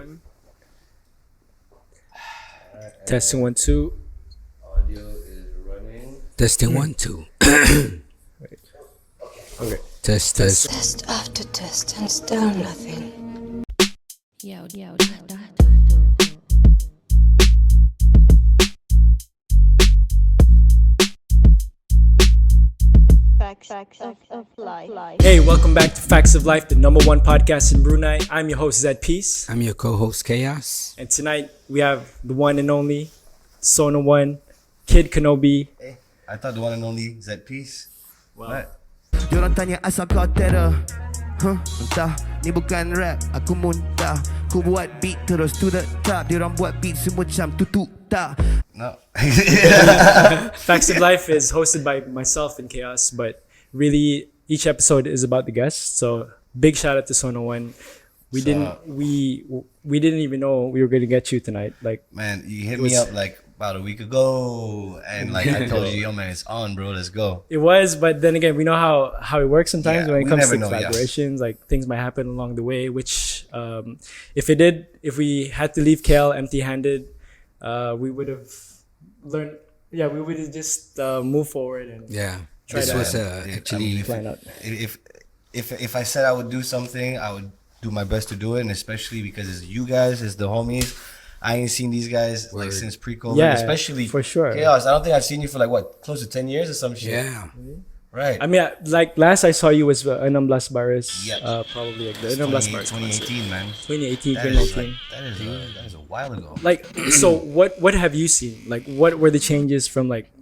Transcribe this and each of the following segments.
1. Testing 1 2. Audio is running. Testing 1 2. Okay. Test. Test after test and still nothing. Facts of life. Hey, welcome back to Facts of Life, the #1 podcast in Brunei. I'm your host Zed Peace, I'm your co-host Chaos. and tonight we have the one and only Sona One, Kid Kenobi. Hey, I thought the one and only Zed Peace. What? Diorang tanya asal kau terror. Entah, ni bukan rap, aku muntah. Ku buat beat terus to the top. Diorang buat beat semua macam tutup tak. No. Facts of Life is hosted by myself and Chaos, but really each episode is about the guest. So big shout out to Sona One. We didn't even know we were going to get you tonight. Like, Man, you hit me up like about a week ago, and like I told you, yo man, it's on, bro. Let's go. it was, but then again, we know how it works sometimes Yeah, when it we comes never to know, yeah. collaborations. Like things might happen along the way, which if we had to leave KL empty-handed, we would have learned. Yeah, we would have just moved forward and Yeah, Try this that. was Yeah, actually plan out. If I said I would do something, I would do my best to do it, and especially because it's you guys, it's the homies. I ain't seen these guys like Word. since pre-COVID, Yeah, especially for sure. Chaos. I don't think I've seen you for like what, close to 10 years or some shit. yeah. Right. I mean, like last I saw you was Enam Blas Baris. Yeah. Probably like the Enam Blas Baris. 2018, man. 2018, That is 2019. that is a while ago. Like, so what have you seen? Like, what were the changes from like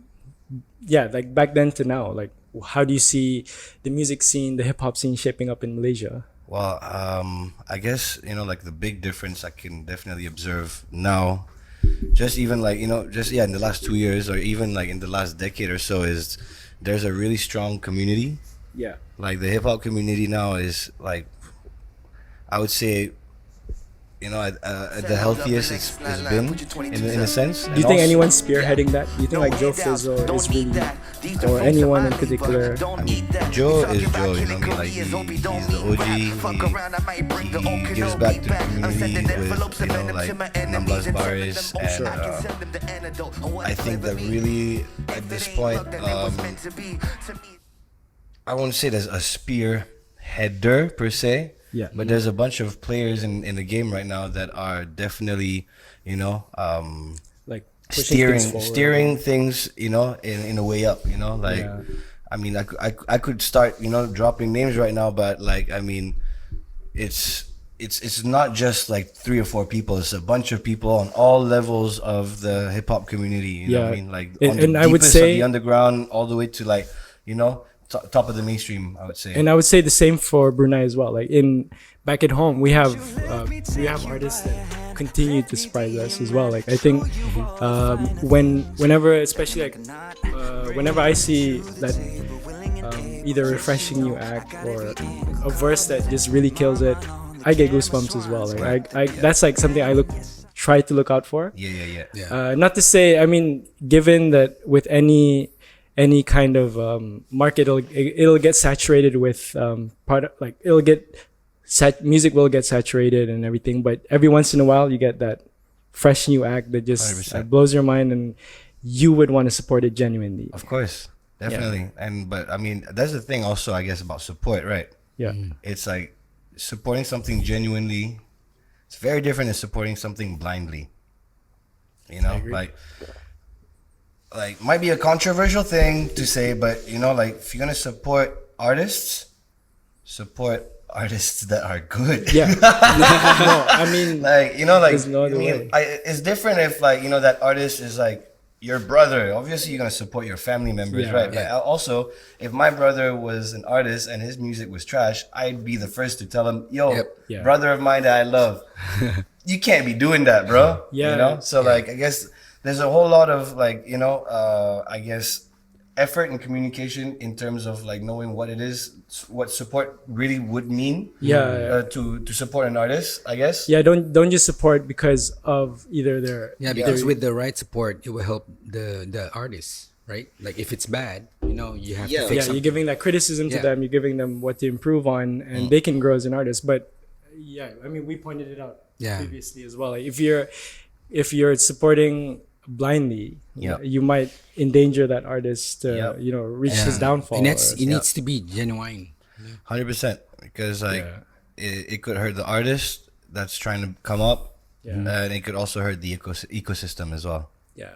back then to now? Like, how do you see the music scene, the hip hop scene shaping up in Malaysia? Well, I guess, like the big difference I can definitely observe now, just even like, in the last 2 years or even like in the last decade or so, is there's a really strong community. Yeah. Like the hip hop community now is like, I would say, the healthiest it's been in a sense. Do you think anyone's spearheading that? Do you think like Joe Fizzo is really, or anyone in particular? I mean, Joe is Joe, you know what I mean? Like he's the OG. He gives back to the community with, like Namblas Baris, and I think that really at this point, I won't say there's a spearheader per se. Yeah. But there's a bunch of players in the game right now that are definitely, Like pushing things forward. steering things, in a way up, like, Yeah. I mean, I could start, dropping names right now, but like, I mean, it's not just like 3 or 4 people. It's a bunch of people on all levels of the hip hop community. You know what I mean? Like, on the And I would deepest of say, the underground all the way to like, top of the mainstream, I would say. and I would say the same for Brunei as well. Like back at home, we have artists that continue to surprise us as well. Like I think whenever, especially like whenever I see that either refreshing new act or a verse that just really kills it, I get goosebumps as well. Like I that's like something I try to look out for. Yeah. Not to say, I mean, given that with any kind of market, it'll get saturated with music will get saturated and everything, but every once in a while you get that fresh new act that just 100%. blows your mind and you would want to support it genuinely. Of course, definitely. But I mean, that's the thing also, I guess, about support, right? Yeah. It's like supporting something genuinely. It's very different than supporting something blindly. Like might be a controversial thing to say, but like if you're gonna support artists that are good. Yeah. No, I mean, Like There's no other way. it's different if like that artist is like your brother. Obviously you're gonna support your family members, Yeah. right? But also, if my brother was an artist and his music was trash, I'd be the first to tell him, yo, Yep. Yeah. brother of mine that I love, you can't be doing that, bro. Yeah. So like, I guess there's a whole lot of like, I guess effort and communication in terms of like knowing what it is, what support really would mean. To support an artist, I guess. Yeah, don't just support because of either their Because with the right support, it will help the artists, right? Like if it's bad, you have to fix you're something. giving that criticism to Yeah. them, you're giving them what to improve on, and they can grow as an artist. But yeah, I mean, we pointed it out Yeah. previously as well. Like if you're supporting blindly, Yep. you might endanger that artist to Yep. reach his downfall. And it's, or- it needs to be genuine. 100%, because like Yeah. it could hurt the artist that's trying to come up, Yeah. and it could also hurt the ecosystem as well. Yeah,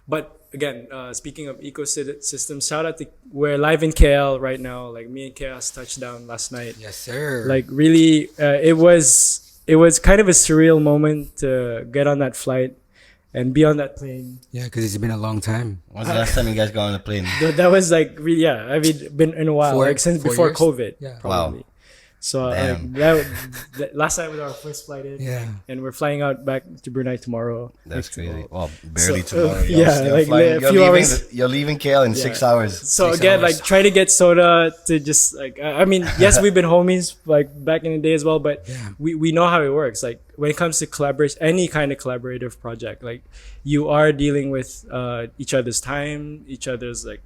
but again, speaking of ecosystem, shout out to we're live in KL right now. Like me and Chaos touched down last night. Yes, sir. Like really, it was kind of a surreal moment to get on that flight and be on that plane. yeah, because it's been a long time. When's the last time you guys got on a plane? That was like really, yeah. I mean, been in a while, like since 4 before years? COVID. Yeah. Probably. So Damn. that last night was our first flight in. Yeah. And we're flying out back to Brunei tomorrow. That's Like, crazy. tomorrow. Well, barely So, tomorrow. yeah, You're like, flying- a you're few leaving, hours. You're leaving KL in 6 hours. So 6 again, hours. like try to get Soda to just like I mean, yes, we've been homies like back in the day as well, but Yeah. we know how it works. Like when it comes to collaboration, any kind of collaborative project, like you are dealing with each other's time, each other's like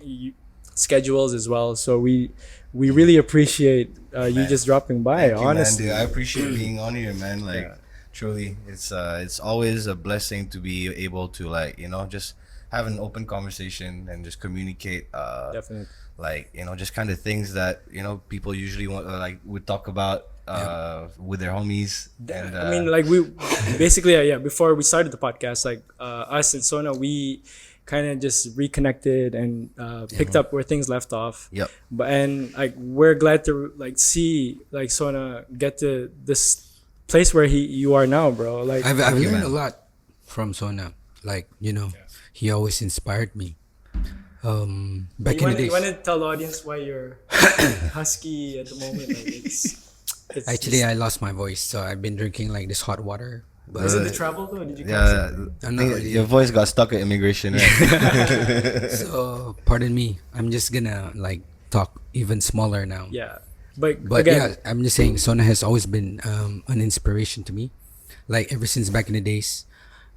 schedules as well. So we really appreciate you just dropping by. Thank you, Honestly, man, dude. I appreciate being on here, man. Like, truly, it's always a blessing to be able to like just have an open conversation and just communicate. definitely. Like just kind of things that people usually want would talk about with their homies. And, I mean, like we basically, before we started the podcast, like us and Sona, we kind of just reconnected and picked up where things left off. Yep. But and like we're glad to like see like Sona get to this place where you are now, bro. Like I've you, learned man. a lot from Sona. Like, he always inspired me. Back in the days. you want to tell the audience why you're husky at the moment? Like it's Actually, I lost my voice, so I've been drinking like this hot water. But is it the travel though? Did you Yeah, I'm not really- your voice got stuck at immigration, right? so pardon me. I'm just gonna like talk even smaller now. Yeah, but But again, yeah, I'm just saying Sona has always been an inspiration to me. Like ever since back in the days,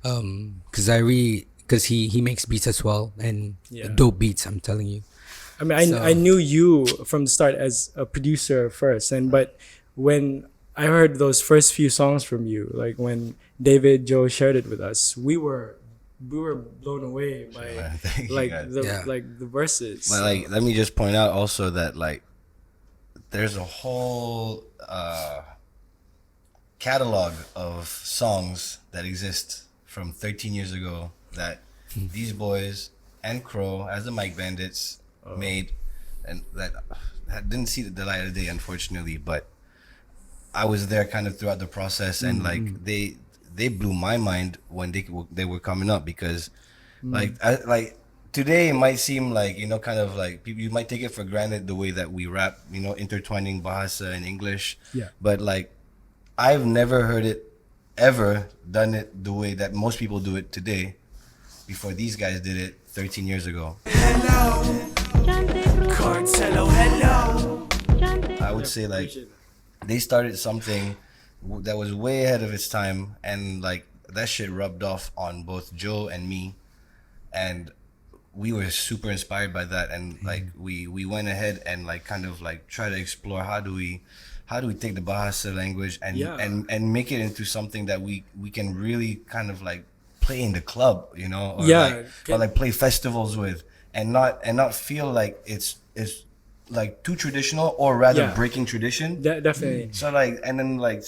because he makes beats as well and Yeah. dope beats. I'm telling you. I mean, So- I knew you from the start as a producer first, but when I heard those first few songs from you, like when David Joe shared it with us, we were blown away by Man, thank you, like guys. the verses. But like, let me just point out also that like, there's a whole catalog of songs that exist from 13 years ago that these boys and Crow, as the Mike Bandits, made, and that didn't see the light of the day, unfortunately. But I was there kind of throughout the process, and like they blew my mind when they were coming up, because like today it might seem like kind of like you might take it for granted the way that we rap, intertwining Bahasa and English. Yeah. But like, I've never heard it ever done it the way that most people do it today, before these guys did it 13 years ago. I would say like they started something that was way ahead of its time, and like that shit rubbed off on both Joe and me, and we were super inspired by that, and like we went ahead and like kind of like try to explore how do we take the Bahasa language and Yeah. and make it into something that we can really kind of like play in the club, or Yeah. like play festivals with, and not feel like it's like too traditional, or rather Yeah. breaking tradition. Definitely. So like, and then like,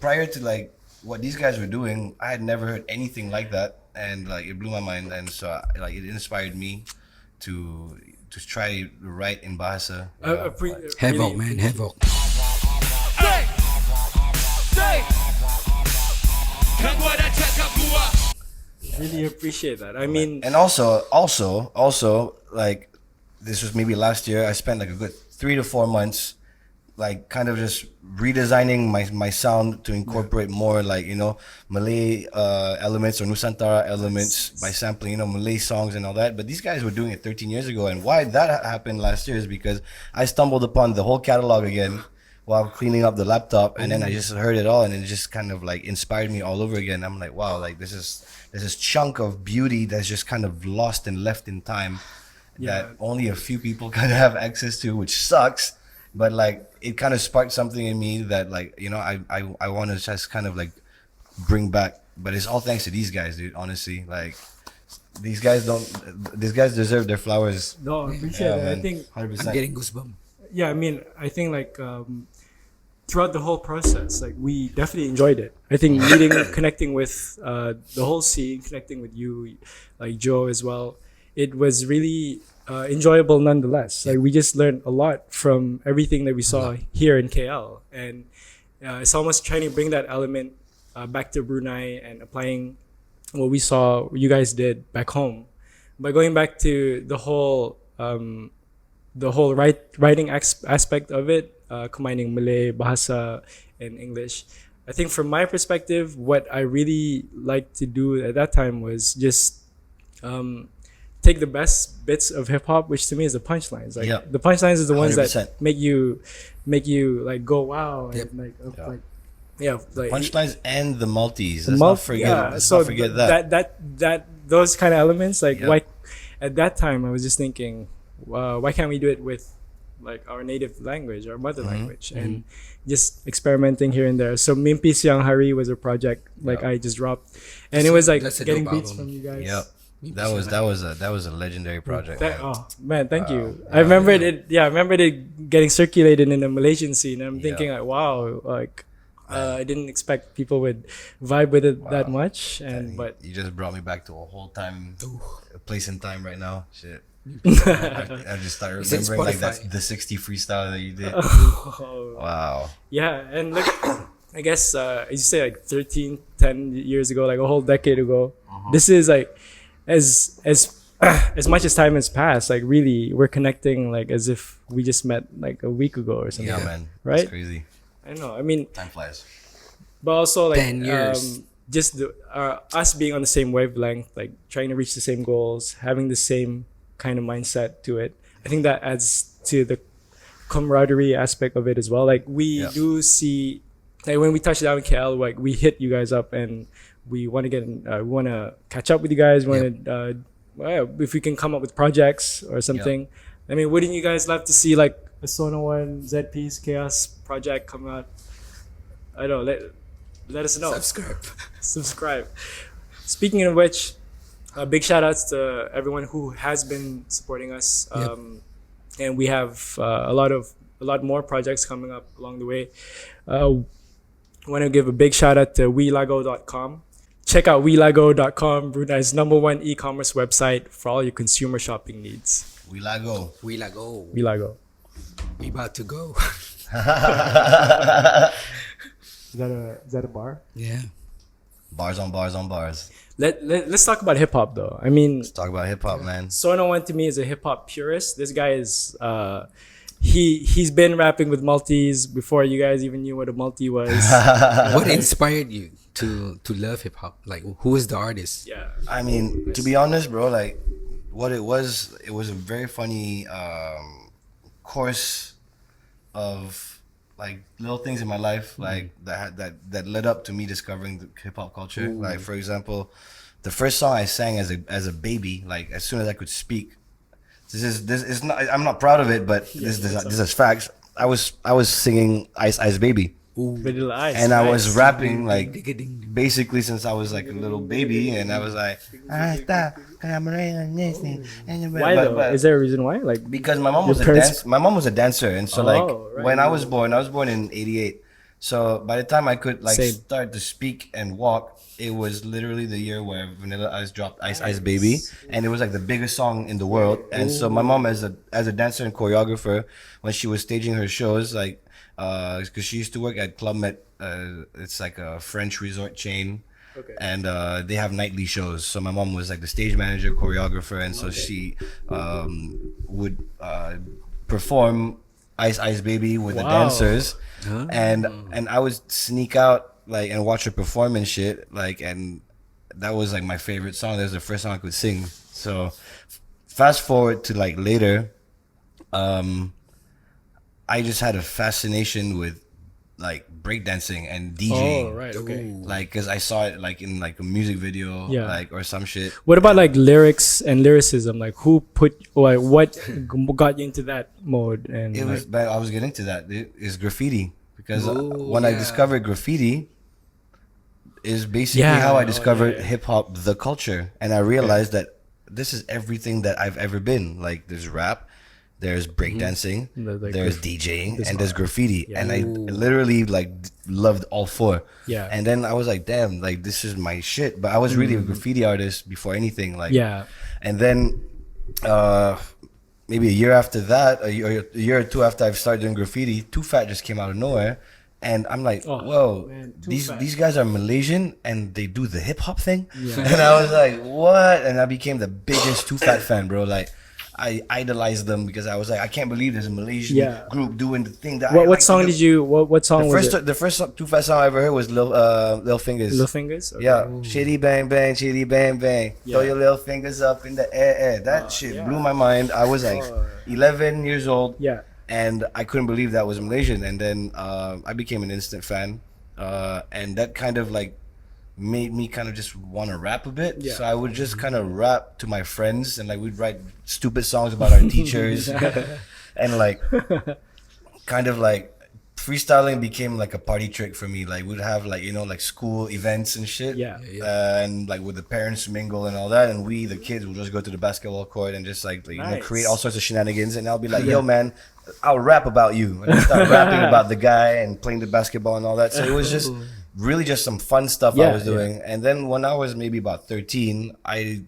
prior to like what these guys were doing, I had never heard anything like that, and like it blew my mind, and so like it inspired me to try to write in Bahasa. Havoc, man, Havoc. Really appreciate that. I mean, And also like, this was maybe last year, I spent like a good 3 to 4 months like kind of just redesigning my sound to incorporate more like Malay elements or Nusantara elements by sampling Malay songs and all that. But these guys were doing it 13 years ago, and why that happened last year is because I stumbled upon the whole catalog again while cleaning up the laptop, and then I just heard it all, and it just kind of like inspired me all over again. I'm like, wow, like there's this chunk of beauty that's just kind of lost and left in time that only a few people kind of have access to, which sucks. But like, it kind of sparked something in me that like I want to just kind of like bring back. But it's all thanks to these guys, dude. Honestly, like these guys deserve their flowers. No, I appreciate it. I think 100%. I'm getting goosebumps. yeah, I mean, I think like throughout the whole process, like we definitely enjoyed it. I think meeting, connecting with the whole scene, connecting with you, like Joe as well. It was really enjoyable nonetheless. Like we just learned a lot from everything that we saw here in KL, and it's almost trying to bring that element back to Brunei and applying what we saw you guys did back home. But going back to the whole writing aspect of it, combining Malay, Bahasa, and English. I think from my perspective, what I really liked to do at that time was just take the best bits of hip hop, which to me is the punchlines. Like Yeah. the punchlines is the ones 100%. that make you like go wow and Yep. like Punchlines and the multis. the Let's mul- not forget. yeah, Let's so not forget that. that those kind of elements like Yeah. why at that time I was just thinking why can't we do it with like our native language, our mother language, and just experimenting here and there. So Mimpi Siang Hari was a project like I just dropped, and it was like That's a getting dope beats album. from you guys. Yep. That was a legendary project. That, man. oh man, thank you. I remember it. Yeah, I remember it getting circulated in the Malaysian scene. I'm thinking like, wow, like I didn't expect people would vibe with it that much. And but You just brought me back to a whole time, a place in time right now. Shit. I just started It's in remembering like Spotify. the 60 freestyle that you did. oh, Wow. yeah, and look, I guess you say like 10 years ago, like a whole decade ago. This is like as as much as time has passed, like really we're connecting like as if we just met like a week ago or something. Yeah, man. Right? It's crazy. I know. I mean, Time flies. but also like 10 years. just us being on the same wavelength, like trying to reach the same goals, having the same kind of mindset to it. I think that adds to the camaraderie aspect of it as well. Like we Yeah. do see, like when we touch down in KL, like we hit you guys up and we want to get, we want to catch up with you guys. Want to, if we can come up with projects or something. I mean, wouldn't you guys love to see like a Sona One, Zed Peace, Chaos project come out? I don't know. Let us know. Subscribe. Speaking of which, big shout outs to everyone who has been supporting us. And we have a lot more projects coming up along the way. Want to give a big shout out to WeLago.com. Check out WeLago.com, Brunei's #1 e-commerce website for all your consumer shopping needs. We la go. We like go. WeLago. We about to go. Is that a bar? Yeah. Bars on bars on bars. Let's talk about hip hop though. I mean, Let's talk about hip hop, man. Sona One to me is a hip hop purist. This guy is he's been rapping with multis before you guys even knew what a multi was. What inspired you to love hip hop? Like, who is the artist? Yeah. I mean, to be honest, bro, like what it was a very funny course of like little things in my life, like that led up to me discovering the hip hop culture. Like for example, the first song I sang as a baby, like as soon as I could speak. This is not. I'm not proud of it, but this is facts. I was singing Ice Ice Baby. Vanilla Ice. And I was nice. rapping like basically since I was like a little baby, and I was like, Why but, though? Is there a reason why? Like because my mom Your was parents- my mom was a dancer, and so like right. when I was born in '88. So by the time I could like Same. start to speak and walk, it was literally the year where Vanilla Ice dropped Ice Ice Baby, and it was like the biggest song in the world. And so my mom, as a dancer and choreographer, when she was staging her shows, like because she used to work at Club Med, it's like a French resort chain. Okay. And they have nightly shows. So my mom was like the stage manager, choreographer, and so she would perform Ice Ice Baby with the Wow. dancers, and I would sneak out like and watch her perform and shit, like, and that was like my favorite song. That was the first song I could sing. So fast forward to like later, I just had a fascination with like breakdancing and DJing. Oh, right, okay. Like, cause I saw it like in like a music video, Yeah. like or some shit. What about like lyrics and lyricism? Like who put or like, what got you into that mode? And It like, was, but I was getting to that. It's graffiti because when I yeah. discovered graffiti, is basically Yeah. how I Oh, discovered yeah. hip hop, the culture, and I realized that this is everything that I've ever been. Like there's rap, there's breakdancing, The there's graf- DJing, this and there's one. graffiti, Yeah. and I literally like loved all four. Yeah. And then I was like, damn, like this is my shit. But I was really a graffiti artist before anything. Like Yeah. and then maybe a year after that, a year or two after I've started doing graffiti, Too Fat just came out of nowhere. And I'm like, Oh, whoa, man, Too these Fat. these guys are Malaysian and they do the hip hop thing. And I was like, what? And I became the biggest Too Fat fan, bro. Like I idolized them because I was like, I can't believe there's a Malaysian Yeah. group doing the thing that. I What like song to do. did you? What song was it? The first Too Fat song I ever heard was Lil Fingers. Little Fingers. Okay. Yeah, shitty bang bang, shitty bang bang. Throw Yeah. your little fingers up in the air. That shit yeah. blew my mind. I was like Oh. 11 years old. Yeah. And I couldn't believe that was Malaysian. And then I became an instant fan. And that kind of like made me kind of just want to rap a bit. Yeah. So I would just kind of rap to my friends and like we'd write stupid songs about our teachers. And like kind of like freestyling became like a party trick for me. Like we'd have like, you know, like school events and shit. Yeah. And like with the parents mingle and all that, and we the kids will just go to the basketball court and just like you know, Nice. create all sorts of shenanigans. And I'll be like, yo man, I'll rap about you, and I start rapping about the guy and playing the basketball and all that. So it was just really just some fun stuff I Yeah, was doing. And then when I was maybe about 13, I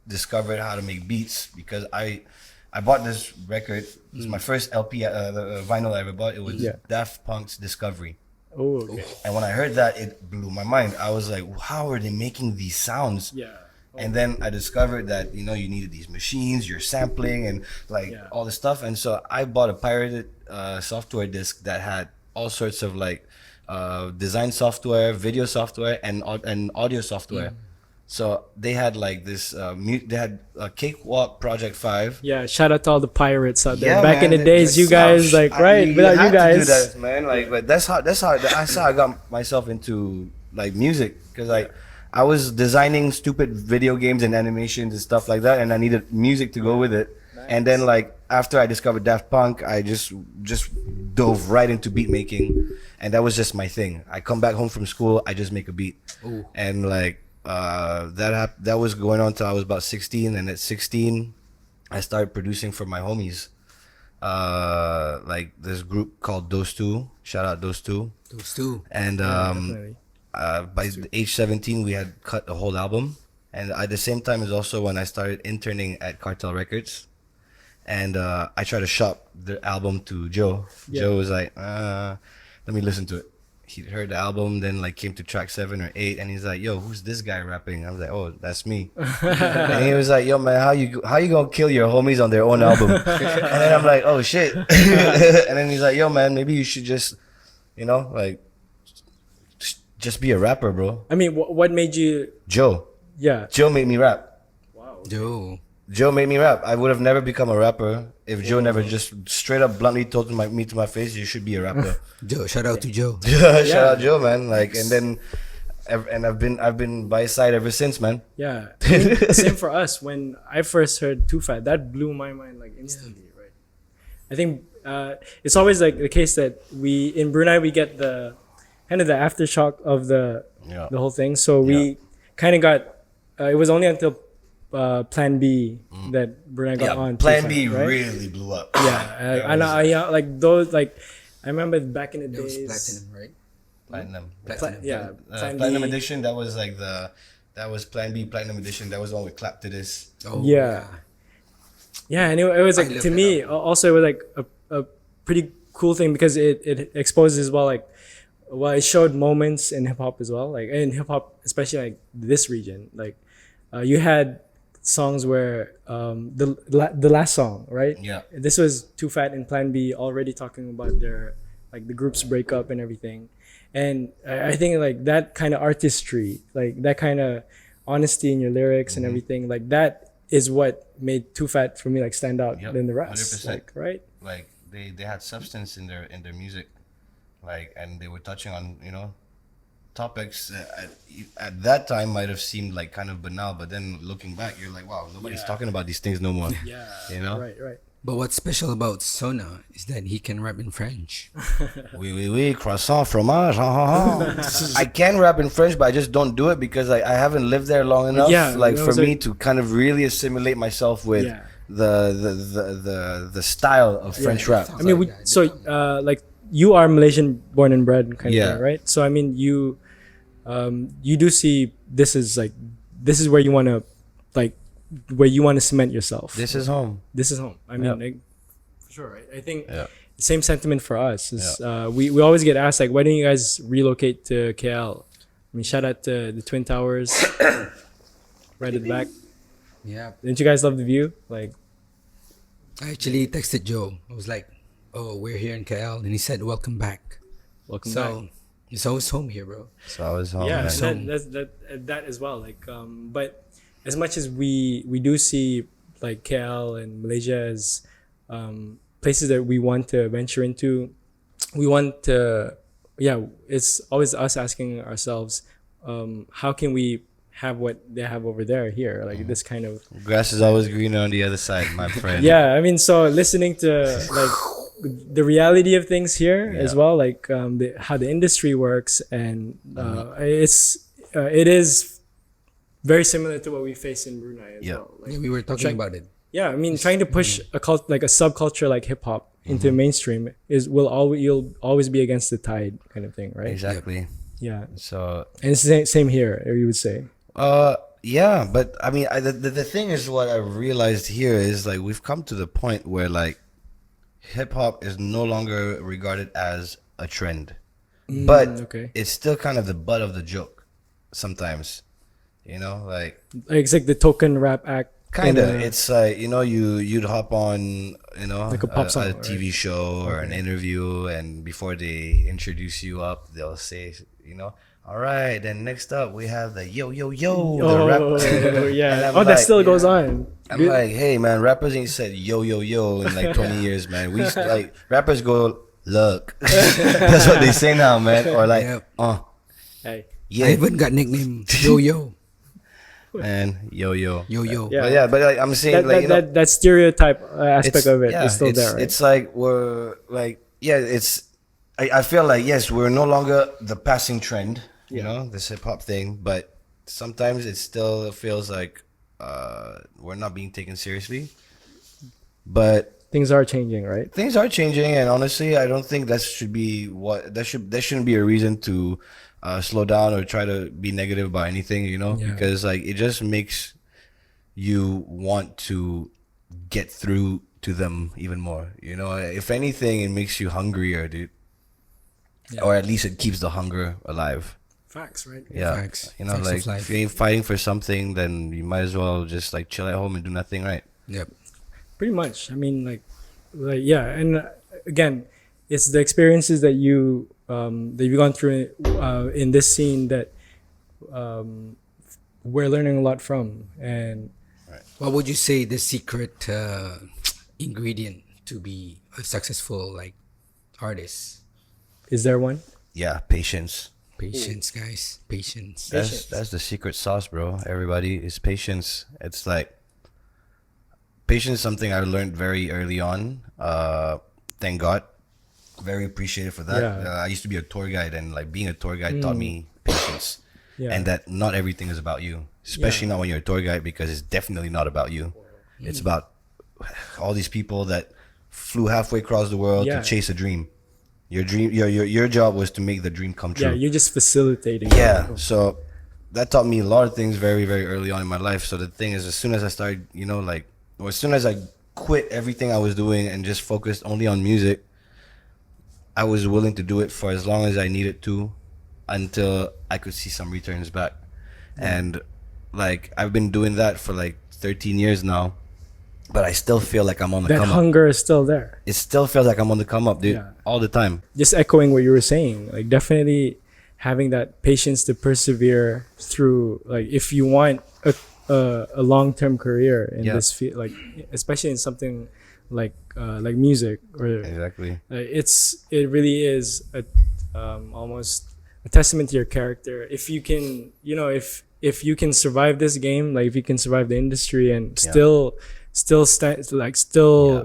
discovered how to make beats because I bought this record. It was my first LP, the vinyl I ever bought. It was Yeah. Daft Punk's Discovery. Oh, okay. And when I heard that, it blew my mind. I was like, how are they making these sounds? Yeah. And then I discovered that, you know, you needed these machines, you're sampling and like Yeah. all this stuff. And so I bought a pirated software disc that had all sorts of like design software, video software, and audio software. So they had like this, they had a Cakewalk Project 5. Yeah. Shout out to all the pirates out there. Yeah, Back in man, the days, you guys like right without you had to do guys. that, man. Like, but that's how I got myself into like music because like I was designing stupid video games and animations and stuff like that, and I needed music to go with it. And then like after I discovered Daft Punk, I just dove right into beat making, and that was just my thing. I come back home from school, I just make a beat, and like that was going on till I was about 16, and at 16 I started producing for my homies. Like this group called Those Two. Shout out Those Two. Those two. And Definitely. by the age 17 we had cut a whole album, and at the same time is also when I started interning at Cartel Records, and I tried to shop the album to Joe. Yeah. Joe was like, let me listen to it. He heard the album, then like came to track 7 or 8, and he's like, yo, who's this guy rapping? I was like, oh, that's me. And he was like, yo man, how you gonna kill your homies on their own album? And then I'm like, oh shit. And then he's like, yo man, maybe you should just, you know, like just be a rapper, bro. I mean, what made you? Joe made me rap. Yo. Joe made me rap. I would have never become a rapper if Joe never just straight up bluntly told me to my face, you should be a rapper. Joe. Shout out to Joe. Shout out Joe, man. Like, and then, and I've been by his side ever since, man. Yeah. I mean, same for us. When I first heard Too Fat, that blew my mind like instantly, right? I think it's always like the case that in Brunei we get the kind of the aftershock of the whole thing. So we kind of got. It was only until Plan B that Brunei got on. Plan Too B Fat, right? really blew up. Yeah, and I like those like I remember back in the That was days. platinum, right? Platinum. Plan Platinum B. Edition. That was like that was Plan B Platinum Edition. That was the one with Clap to This. Oh, Yeah, and it was I like love to that me also it was like a pretty cool thing because it exposes as well like it showed moments in hip hop as well, like in hip hop especially like this region, like you had songs where the last song, right? Yeah. This was Too Fat and Plan B already talking about their like the group's breakup and everything, and I think like that kind of artistry, like that kind of honesty in your lyrics and everything, like that is what made Too Fat for me like stand out Yep, than the rest. 100%. Like, right? Like they had substance in their music, like, and they were touching on, you know, topics that at that time might have seemed like kind of banal, but then looking back, you're like, wow, nobody's talking about these things no more. Yeah. You know? Right. But what's special about Sona is that he can rap in French. Oui, croissant, fromage, I can rap in French, but I just don't do it because I haven't lived there long enough. Yeah, like that for was me like- to kind of really assimilate myself with Yeah. the style of French rap. I mean, like you are Malaysian born and bred kind of Yeah. thing, right? So I mean, you do see this is where you want to cement yourself. This is home. This is home. I mean, Yeah. like, for sure. Right? I think Yeah. the same sentiment for us is we always get asked like, why don't you guys relocate to KL? I mean, shout out to the Twin Towers, right at the back. Yeah. Didn't you guys love the view? Like, I actually texted Joe. I was like, "Oh, we're here in KL," and he said, "Welcome back." welcome So back. it's always home here, bro. So I was home. Yeah, man. that as well. Like, but as much as we do see like KL and Malaysia as places that we want to venture into, we want to, it's always us asking ourselves, how can we have what they have over there here, like this kind of Grass is always greener on the other side, my friend. yeah. I mean, so listening to like the reality of things here as well, like how the industry works, and it is very similar to what we face in Brunei as well. Like, Yeah, we were talking about it. yeah, I mean, trying to push a like a subculture like hip hop into mainstream you'll always be against the tide kind of thing, right? Exactly. Yeah, So and it's the same here, you would say. yeah, but I mean, the thing is, what I realized here is like we've come to the point where like hip hop is no longer regarded as a trend, but okay. it's still kind of the butt of the joke sometimes. You know, like It's like the token rap act. kind of. kinda- It's like, you know, you'd hop on, you know, Like a pop song, a TV show or an interview, and before they introduce you up, they'll say, you know, all right, then next up we have the yo yo yo, the rap. And yeah. I'm Oh, that like, still goes yeah. on. I'm like, hey man, rappers ain't said yo yo yo in like 20 years, man. We like rappers go look. That's what they say now, man. Or like, Yep. Hey. yeah, I even got nickname Yo Yo. man, yo yo. Yo Yo. Yeah. But yeah, but like I'm saying, That, like, you know, that stereotype aspect of it is yeah, still it's, there, right? It's like we're like, yeah, it's. I feel like yes, we're no longer the passing trend, you know, this hip hop thing, but sometimes it still feels like we're not being taken seriously. But Things are changing, right? things are changing, and honestly, I don't think that should be that shouldn't be a reason to slow down or try to be negative about anything, you know, Yeah. because like it just makes you want to get through to them even more, you know. If anything, it makes you hungrier, dude, or at least it keeps the hunger alive. Facts, right? Yeah, Facts. you know, Facts of like life. if you ain't fighting for something, then you might as well just like chill at home and do nothing, right? Yep. Pretty much. I mean, like yeah, and again, it's the experiences that you've gone through in this scene that we're learning a lot from. And What would you say the secret ingredient to be a successful like artist? is there one? Yeah, patience. Patience, guys. Patience. That's the secret sauce, bro. Everybody is patience. It's like patience is something I learned very early on. Thank God. Very appreciative for that. Yeah. I used to be a tour guide, and like being a tour guide taught me patience. Yeah. And that not everything is about you, especially not when you're a tour guide, because it's definitely not about you. It's about all these people that flew halfway across the world Yeah. to chase a dream. Your job was to make the dream come true. Yeah, you're just facilitating. Yeah, so that taught me a lot of things very, very early on in my life. So the thing is, as soon as I started, you know, like, or as soon as I quit everything I was doing and just focused only on music, I was willing to do it for as long as I needed to until I could see some returns back. And like, I've been doing that for like 13 years now, but I still feel like I'm on the That come up. hunger is still there. It still feels like I'm on the come up, dude, Yeah. all the time. Just echoing what you were saying, like definitely having that patience to persevere through, like if you want a long-term career in Yeah. this field, like especially in something like music, or Exactly. it really is almost a testament to your character. If you can, you know, if you can survive this game, like if you can survive the industry and still still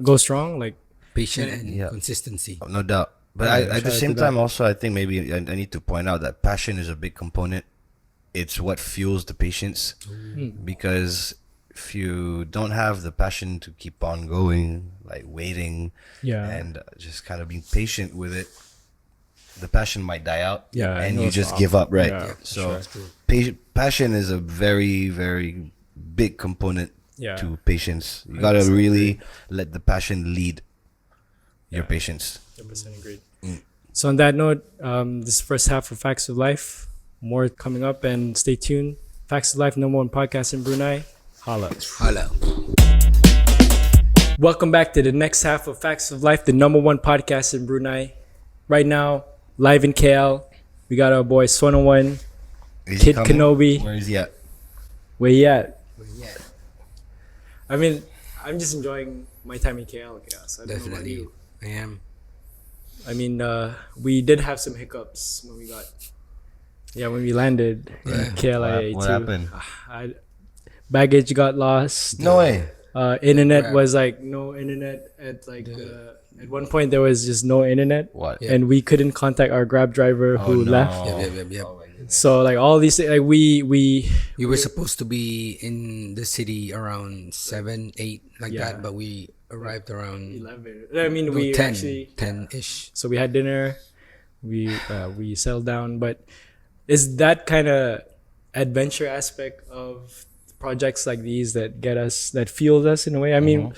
go strong. Like Patient and Yeah. consistency. No doubt. But at the same time, also, I think maybe I need to point out that passion is a big component. It's what fuels the patience. Because if you don't have the passion to keep on going, like waiting and just kind of being patient with it, the passion might die out. Yeah, and I know you it's just awful. give up, right? Yeah, So passion is a very, very big component to patience. You gotta really let the passion lead your patience. 100% agreed. So on that note, this first half of Facts of Life, more coming up, and stay tuned. Facts of Life, #1 podcast in Brunei. Holla. Hello. Welcome back to the next half of Facts of Life, the #1 podcast in Brunei. Right now, live in KL, we got our boy Sona One, Is he Kid coming? Kenobi. Where is he at? Where he at? I mean, I'm just enjoying my time in KL. So I don't know about Definitely. you. I am. I mean, we did have some hiccups when we landed in KLIA What too. happened? Baggage got lost. No way. Internet was like no internet at like at one point there was just no internet. What? And we couldn't contact our Grab driver who no. left. Yep. So like all these things, like we We were supposed to be in the city around 7, 8 like Yeah. that, but we arrived around 11. I mean, we 10, actually 10-ish. So we had dinner, we settled down. But is that kind of adventure aspect of projects like these that fuels us in a way? I mean,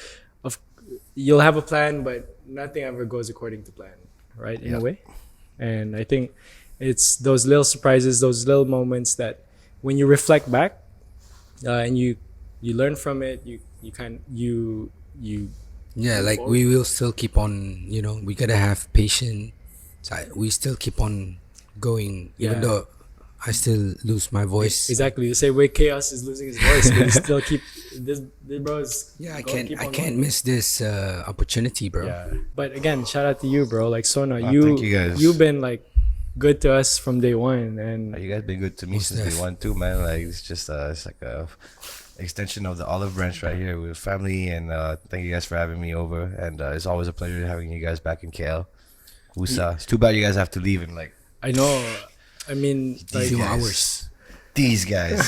you'll have a plan, but nothing ever goes according to plan, right? In a way, and I think it's those little surprises, those little moments that when you reflect back, and you learn from it, you Yeah, like we will still keep on, we gotta have patience. We still keep on going, even Yeah. though I still lose my voice. exactly the same way Chaos is losing his voice, but he still keep this bro is Yeah, I keep on can't going. miss this opportunity, bro. Yeah, but again, shout out to you, bro. Like Sona, thank you guys. you've been like good to us from day one, and You guys been good to me since day one too, man. Like it's just it's like a extension of the olive branch right here with family, and thank you guys for having me over. And it's always a pleasure having you guys back in KL. It's too bad you guys have to leave in like I know. I mean, like, Few hours. these guys.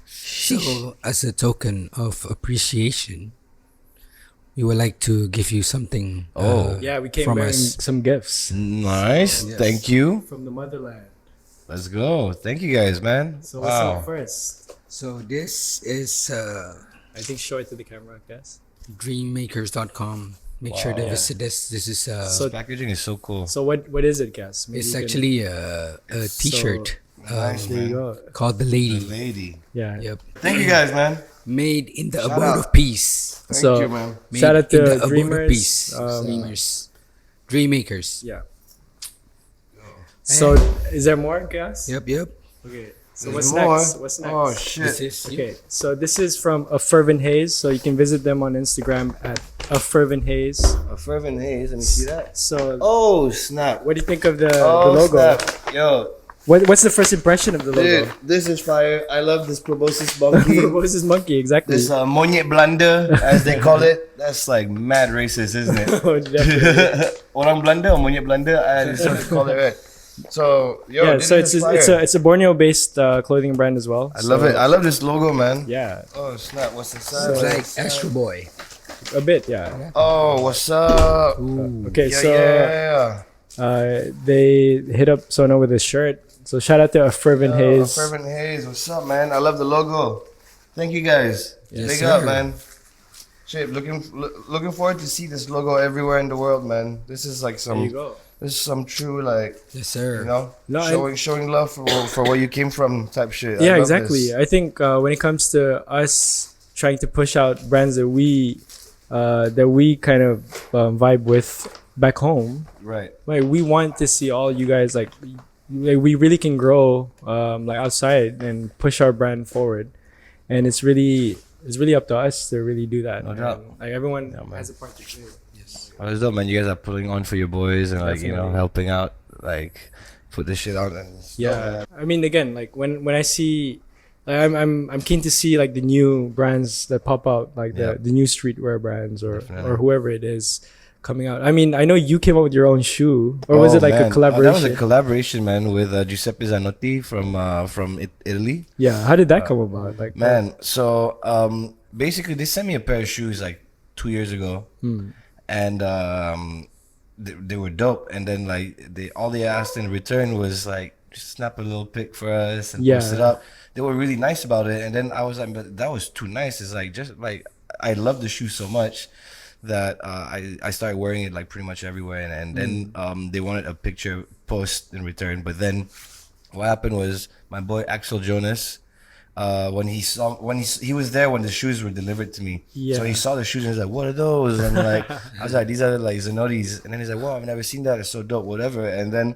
So, as a token of appreciation, we would like to give you something. yeah, we came from wearing us. some gifts Nice. Thank you. from the motherland. Let's go. Thank you guys, man. So what's up first? So this is I think show it to the camera, guys. dreammakers.com. Make sure to visit this. This is So Packaging is so cool. so what is it, guys? Maybe it's you can- actually a T-shirt Nice, there you man. go. called the Lady. Lady. Yeah. Yep, Thank you guys, man. made in the Shout abode out. of peace. Thank So- you, man. Made Shout out in the to abode of Dreamers. peace. Dreammakers. Yeah. So is there more, guys? Yep. Okay. So There's what's more. next? What's next? Oh shit. This is Okay, so this is from A Fervent Haze. So you can visit them on Instagram at A Fervent Haze. A fervent haze. Let me see that. So Oh snap. what do you think of the Oh logo? snap. Yo, What's the first impression of the dude, logo? this is fire. I love this proboscis monkey. Proboscis monkey, exactly. This monyet Belanda, as they call it. That's like mad racist, isn't it? Oh, definitely. Orang Belanda or monyet Belanda, and so they call it right. So yo, Yeah, this so is fire. it's a Borneo-based clothing brand as well. I love it. I love this logo, man. Yeah, Oh snap! What's inside? It's like Astro Boy. a bit. Yeah. Oh, what's up? Okay, Yeah, so yeah. they hit up Sona with a shirt. So shout out to A Fervent Haze. Fervent Haze, what's up, man? I love the logo. Thank you guys. Yes, Big sir. up, man. Shit, looking forward to see this logo everywhere in the world, man. This is like There you some, go. this is some true like, Yes, sir. you know, No, showing love for where you came from type shit. I Yeah, love exactly. this. I think when it comes to us trying to push out brands that we kind of vibe with back home, Right. like we want to see all you guys like we really can grow like outside and push our brand forward, and it's really up to us to really do that. No doubt. And, like everyone man. has a part to play. Oh, it's dope, man. You guys are putting on for your boys and like Definitely. helping out, like put this shit out and Yeah, I mean, again, like when I see I'm keen to see like the new brands that pop out, like Yeah. the new streetwear brands or Definitely. whoever it is coming out. I mean, I know you came up with your own shoe, or was it like man. a collaboration? That was a collaboration, man, with Giuseppe Zanotti from Italy. Yeah, how did that come about? Like, Man, so basically they sent me a pair of shoes like 2 years ago, and they were dope. And then like all they asked in return was like just snap a little pic for us and post it Yeah. up. They were really nice about it. And then I was like, but that was too nice. It's like just like I love the shoe so much that I started wearing it like pretty much everywhere. And then they wanted a picture post in return. But then what happened was my boy Axel Jonas. When he was there when the shoes were delivered to me, Yeah. so he saw the shoes and he's like, "What are those?" And like I was like, "These are like Zanottis." And then he's like, "Wow, I've never seen that. It's so dope, whatever." And then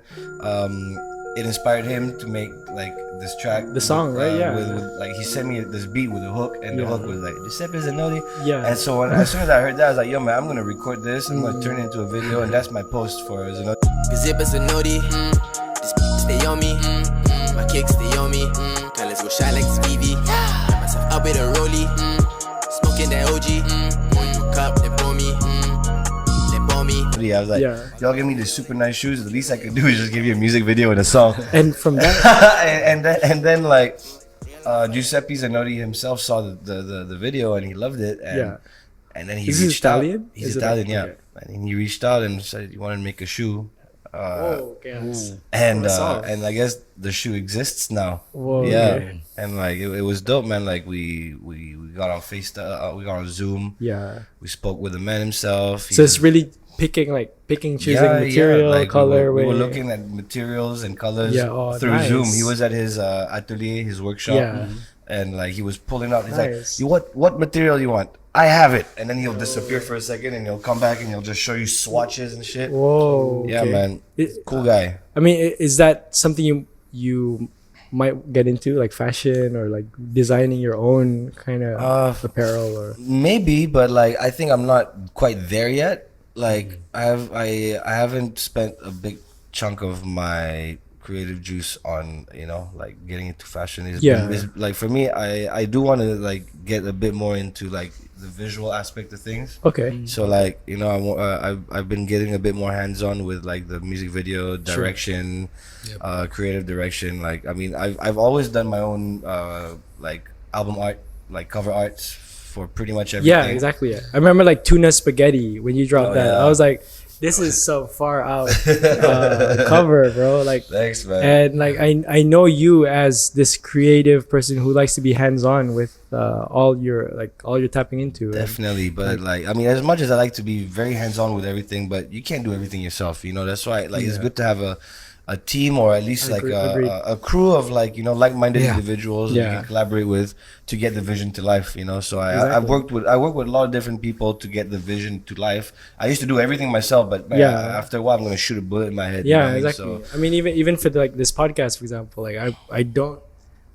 it inspired him to make like this track, The song, right? Yeah. With, like he sent me this beat with a hook, and the Yeah. hook was like Giuseppe Zanotti. Yeah. And so as soon as I heard that, I was like, "Yo, man, I'm gonna record this. I'm gonna turn it into a video, and that's my post for Zanotti." Giuseppe Zanotti, this stay on me, my kicks stay on me. Now let's go shine like Stevie. Got myself up with a rollie, smoking that OG. Pour you a cup, then pour me, then pour me. I was like, Yeah. "Y'all give me these super nice shoes. The least I could do is just give you a music video and a song." and from that, and then like Giuseppe Zanotti himself saw the video and he loved it. And, Yeah. And then he Is he reached out. Italian? He's Is it Italian, like- yeah. And he reached out and said he wanted to make a shoe. oh, okay. And I saw. and I guess the shoe exists now. Whoa, yeah. okay. And like it was dope, man. Like we got on FaceTime, we got on Zoom. Yeah. We spoke with the man himself. So it's really picking, choosing material, like color, we were way. looking at materials and colors Yeah, oh, through nice. Zoom. He was at his atelier, his workshop, Yeah. and like he was pulling out. He's Nice. like, "You what material you want? I have it." And then he'll disappear for a second, and he'll come back, and he'll just show you swatches and shit. Whoa. Yeah, okay. man, It- cool guy. I mean, is that something you might get into, like fashion or like designing your own kind of apparel or? Maybe, but like I think I'm not quite there yet. Like I haven't spent a big chunk of my creative juice on like getting into fashion. It's like for me, I do want to like get a bit more into like the visual aspect of things. Okay. So like I've been getting a bit more hands on with like the music video direction, creative direction. Like I mean I've always done my own like album art, like cover arts for pretty much everything. Yeah, exactly. Yeah. I remember like tuna spaghetti when you dropped Oh, that. yeah. I was like, this is so far out cover, bro. Like, Thanks, man. and like I know you as this creative person who likes to be hands on with all your tapping into. And- Definitely, but like I mean, as much as I like to be very hands-on with everything, but you can't do everything yourself. That's why like it's good to have a team or at least like Agreed. a crew of like like-minded Yeah. individuals that you Yeah. can collaborate with to get the vision to life. So I Exactly. I work with a lot of different people to get the vision to life. I used to do everything myself, but man, Yeah. after a while, I'm gonna shoot a bullet in my head. Yeah, what I mean? exactly. So, I mean, even for like this podcast, for example, like I don't.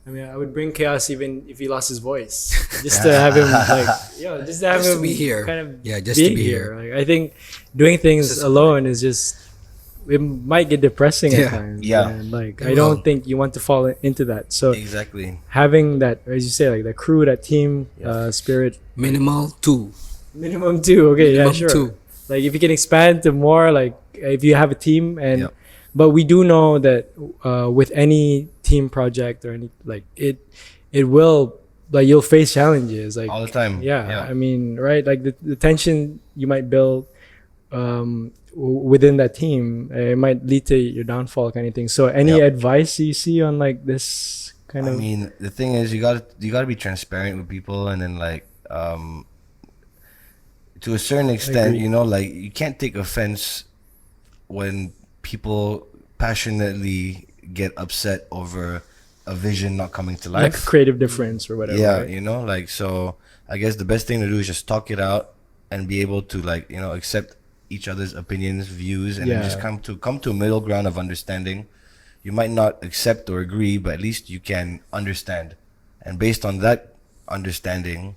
I mean, I would bring Chaos even if he lost his voice, just to have him like, just to have Just to him be here. Kind of, Yeah, just to be here. Like, I think doing things alone is just, it might get depressing Yeah. at times. Yeah. And like, It I don't will. think you want to fall into that. So exactly. having that, as you say, like the crew, that team spirit, Minimal 2. minimum 2. Okay, Minimum yeah, sure. 2. Like if you can expand to more, like if you have a team and. Yep. But we do know that with any team project or any like it will like you'll face challenges like All the time. yeah. I mean, right, like the tension you might build within that team, it might lead to your downfall kind of thing. So any Yep. advice you see on like this kind I of mean, the thing is, you gotta be transparent with people, and then like, to a certain extent, agree. like you can't take offense when people passionately get upset over a vision not coming to like life. creative difference or whatever. Yeah, right? like so. I guess the best thing to do is just talk it out and be able to like accept each other's opinions, views, and then Yeah. just come to a middle ground of understanding. You might not accept or agree, but at least you can understand. And based on that understanding,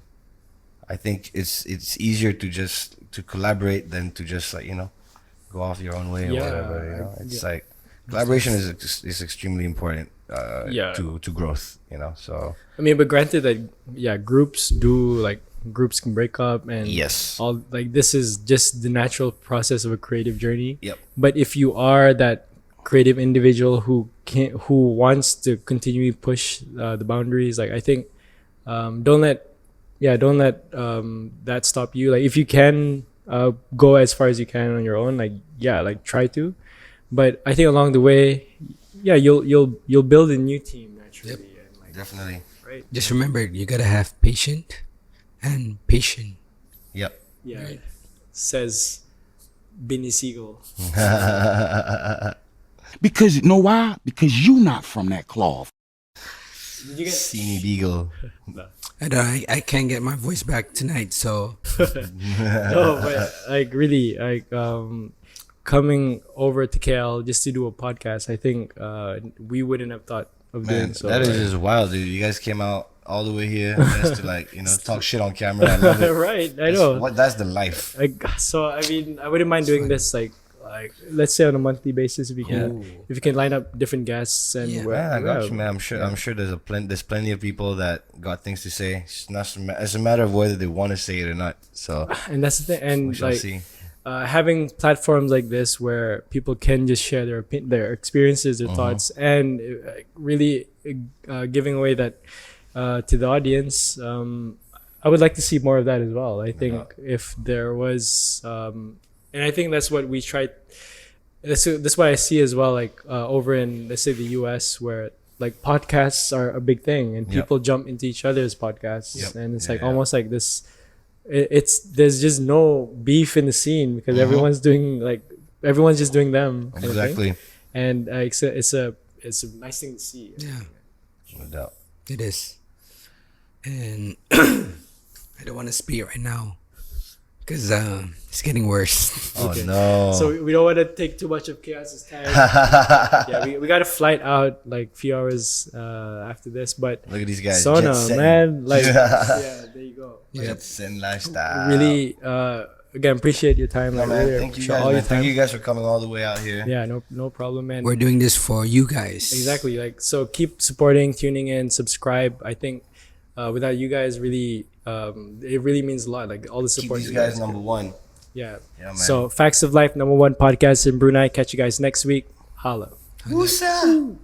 I think it's easier to collaborate than to just like go off your own way or Yeah, whatever. It's yeah. like collaboration is extremely important. to growth, so I mean, but granted that groups can break up, and yes, all like this is just the natural process of a creative journey. Yep. But if you are that creative individual who wants to continually push the boundaries, like I think don't let that stop you. Like if you can go as far as you can on your own, like try to. But I think along the way, you'll build a new team naturally. Yep. And definitely. Right. Just remember, you gotta have patient and patient. Yep. Yeah. Right. Says Benny Siegel. Because you know why? Because you not from that cloth. Did you get See me beagle. And I can't get my voice back tonight, so no, but like really, like coming over to KL just to do a podcast, I think we wouldn't have thought of doing Man, so. that is just wild, dude. You guys came out all the way here just to talk shit on camera. I love it. Right, I know. That's the life. So I mean, I wouldn't mind doing this like let's say on a monthly basis if you can line up different guests and I got you, man. I'm sure there's plenty of people that got things to say. It's a matter of whether they want to say it or not. So and that's the thing, and we shall see. Having platforms like this where people can just share their experiences, their thoughts, and really giving away that to the audience. I would like to see more of that as well. I think if there was, and I think that's what we tried. That's what I see as well. Like over in, let's say, the US, where like podcasts are a big thing, and people jump into each other's podcasts, and it's almost like this. There's just no beef in the scene because everyone's just doing them. Kind Exactly. of thing. And it's a nice thing to see. yeah, No doubt. it is. And I don't want to speak right now because it's getting worse. Oh no. So we don't want to take too much of Chaos's time. we got a flight out like a few hours after this, but Look at these guys. Sona, jet setting. man, like there you go. Jet setting lifestyle. Really, again, appreciate your time. No, Like, man, really thank you appreciate guys. all Man. your Thank time. you guys for coming all the way out here. Yeah, no problem, man. We're doing this for you guys. Exactly. Like, so keep supporting, tuning in, subscribe. I think without you guys, really, it really means a lot. Like all the Keep support. these you guys number one. Yeah. Yeah, man. So Facts of Life, #1 podcast in Brunei. Catch you guys next week. Holla. Who's up?